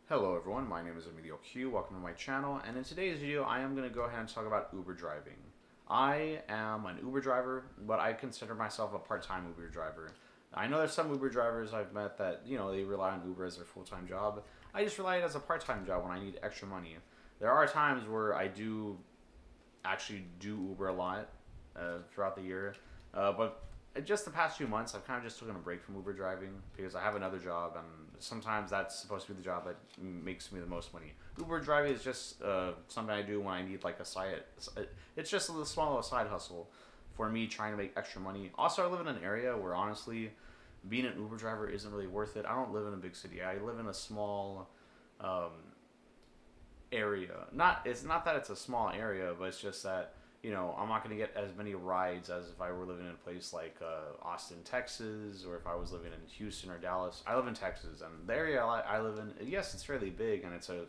Hello everyone, my name is Emilio Q. Welcome to my channel, and in today's video I am going to go ahead and talk about Uber driving. I am an Uber driver, but I consider myself a part-time Uber driver. I know there's some Uber drivers I've met that, they rely on Uber as their full-time job. I just rely on it as a part-time job when I need extra money. There are times where I do actually do Uber a lot throughout the year, but just the past few months, I've kind of just taken a break from Uber driving because I have another job, and sometimes that's supposed to be the job that makes me the most money. Uber driving is just something I do when I need like a side. It's just a small side hustle for me trying to make extra money. Also, I live in an area where honestly, being an Uber driver isn't really worth it. I don't live in a big city. I live in a small um, area. It's not that it's a small area, but it's just that I'm not going to get as many rides as if I were living in a place like Austin, Texas, or if I was living in Houston or Dallas. I live in Texas, and the area I live in, yes, it's fairly big, and it's a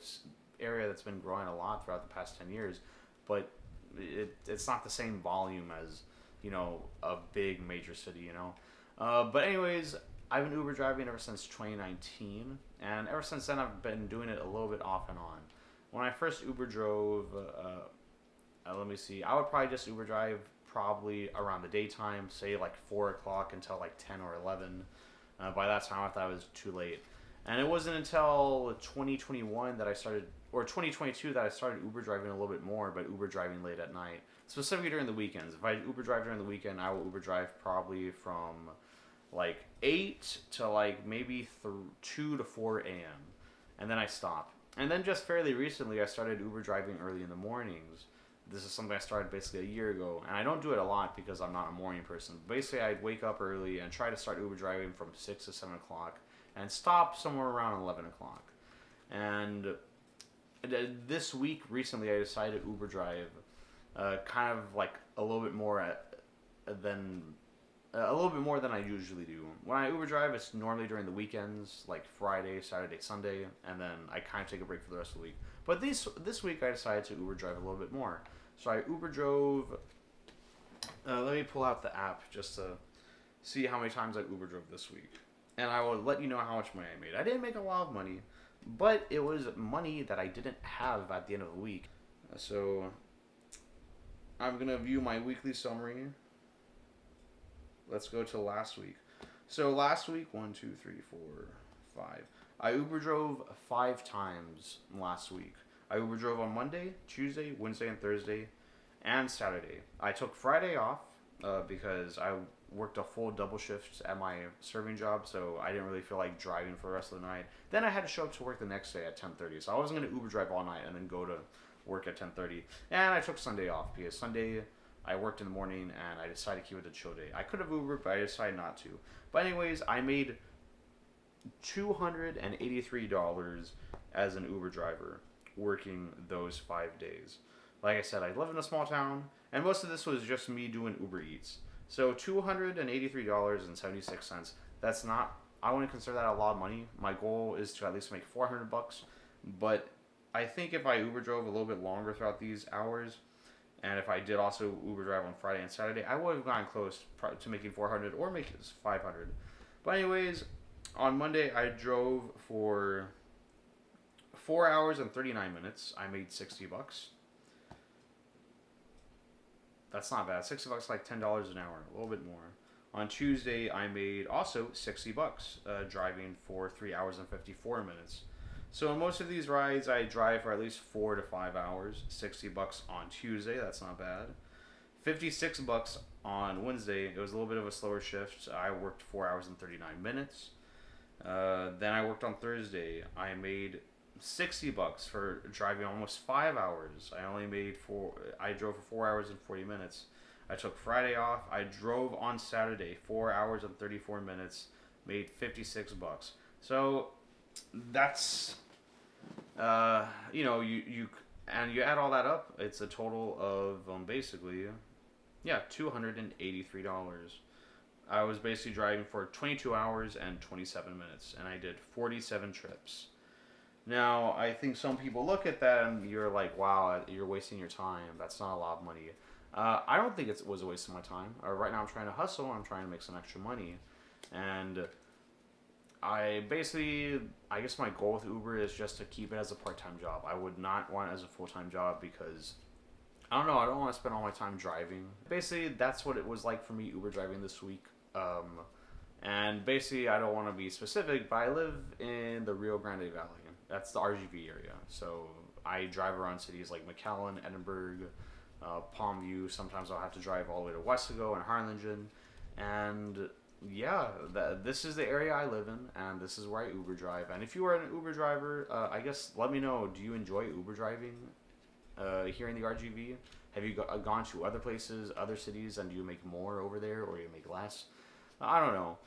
area that's been growing a lot throughout the past 10 years, but it's not the same volume as a big major city. But anyways, I've been Uber driving ever since 2019, and ever since then I've been doing it a little bit off and on. When I first Uber drove, let me see, I would probably just Uber drive probably around the daytime, say like 4 o'clock until like 10 or 11. By that time, I thought it was too late. And it wasn't until 2021 that I started, or 2022 that I started Uber driving a little bit more, but Uber driving late at night, specifically during the weekends. If I Uber drive during the weekend, I will Uber drive probably from like 8 to like maybe 2 to 4 a.m. And then I stop. And then just fairly recently, I started Uber driving early in the mornings. This is something I started basically a year ago, and I don't do it a lot because I'm not a morning person. Basically, I'd wake up early and try to start Uber driving from 6 to 7 o'clock and stop somewhere around 11 o'clock. And this week, recently, I decided to Uber drive kind of like a little bit more than a little bit more than I usually do. When I Uber drive, it's normally during the weekends, like Friday, Saturday, Sunday, and then I kind of take a break for the rest of the week. But this week, I decided to Uber drive a little bit more. So I Uber drove. Let me pull out the app just to see how many times I Uber drove this week, and I will let you know how much money I made. I didn't make a lot of money, but it was money that I didn't have at the end of the week. So I'm gonna view my weekly summary. Let's go to last week. So last week, 1, 2, 3, 4, 5. I Uber drove 5 times last week. I Uber drove on Monday, Tuesday, Wednesday, and Thursday, and Saturday. I took Friday off because I worked a full double shift at my serving job, so I didn't really feel like driving for the rest of the night. Then I had to show up to work the next day at 10:30, so I wasn't going to Uber drive all night and then go to work at 10:30. And I took Sunday off because Sunday I worked in the morning and I decided to keep it a chill day. I could have Ubered, but I decided not to. But anyways, I made $283 as an Uber driver working those 5 days. Like I said, I live in a small town, and most of this was just me doing Uber Eats. So $283.76. That's not. I wouldn't consider that a lot of money. My goal is to at least make $400, but I think if I Uber drove a little bit longer throughout these hours, and if I did also Uber drive on Friday and Saturday, I would have gotten close to making 400 or making 500. But anyways, on Monday I drove for 4 hours and 39 minutes. I made $60. That's not bad. $60 like $10 an hour, a little bit more. On Tuesday I made also $60 driving for 3 hours and 54 minutes. So in most of these rides, I drive for at least 4 to 5 hours. $60 on Tuesday, that's not bad. $56 on Wednesday. It was a little bit of a slower shift. I worked 4 hours and 39 minutes. Then I worked on Thursday. I made $60 for driving almost 5 hours. I drove for 4 hours and 40 minutes. I took Friday off. I drove on Saturday 4 hours and 34 minutes. Made $56. So that's you add all that up, it's a total of basically $283. I was basically driving for 22 hours and 27 minutes, and I did 47 trips. Now I think some people look at that and you're like, wow, you're wasting your time, that's not a lot of money. I don't think it was a waste of my time. Right now I'm trying to hustle, I'm trying to make some extra money, and I basically, I guess my goal with Uber is just to keep it as a part-time job. I would not want it as a full-time job because I don't know. I don't want to spend all my time driving. Basically, that's what it was like for me Uber driving this week. And basically, I don't want to be specific, but I live in the Rio Grande Valley. That's the RGV area. So I drive around cities like McAllen, Edinburgh, Palmview. Sometimes I'll have to drive all the way to Westago and Harlingen. And yeah, this is the area I live in, and this is where I Uber drive. And if you are an Uber driver, I guess let me know. Do you enjoy Uber driving here in the RGV? Have you gone to other places, other cities, and do you make more over there, or do you make less? I don't know.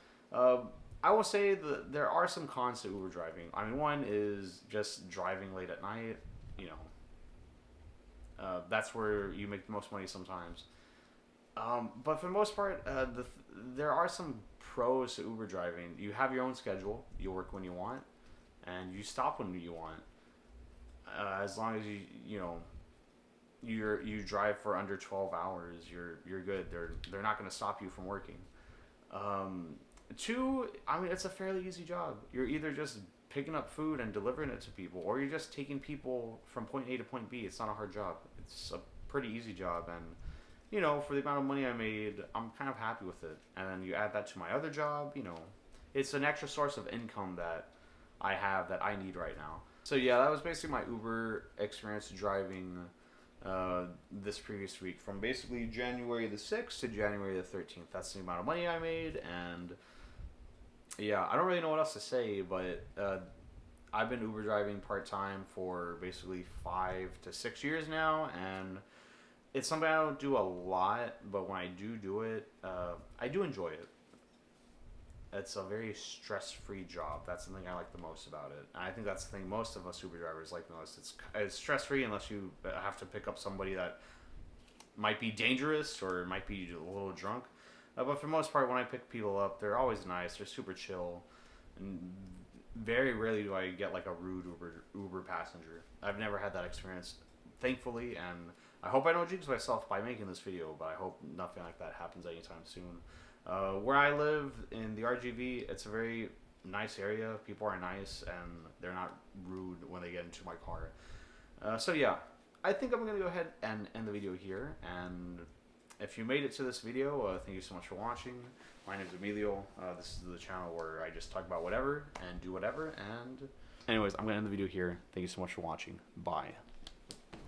I will say that there are some cons to Uber driving. I mean, one is just driving late at night. You know, that's where you make the most money sometimes. But for the most part, there are some pros to Uber driving. You have your own schedule. You work when you want, and you stop when you want. As long as you drive for under 12 hours, you're good. They're not going to stop you from working. Two, I mean, it's a fairly easy job. You're either just picking up food and delivering it to people, or you're just taking people from point A to point B. It's not a hard job. It's a pretty easy job, and for the amount of money I made, I'm kind of happy with it. And then you add that to my other job, it's an extra source of income that I have that I need right now. So yeah, that was basically my Uber experience driving this previous week, from basically January the 6th to January the 13th. That's the amount of money I made, and yeah, I don't really know what else to say, but I've been Uber driving part-time for basically 5 to 6 years now, and it's something I don't do a lot, but when I do it, I do enjoy it. It's a very stress-free job. That's the thing I like the most about it. And I think that's the thing most of us Uber drivers like the most. It's stress-free unless you have to pick up somebody that might be dangerous or might be a little drunk. But for the most part, when I pick people up, they're always nice. They're super chill. And very rarely do I get like a rude Uber passenger. I've never had that experience, thankfully, and I hope I don't jinx myself by making this video, but I hope nothing like that happens anytime soon. Where I live in the RGV, it's a very nice area. People are nice, and they're not rude when they get into my car. So yeah, I think I'm going to go ahead and end the video here. And if you made it to this video, thank you so much for watching. My name is Emilio. This is the channel where I just talk about whatever and do whatever. And anyways, I'm going to end the video here. Thank you so much for watching. Bye.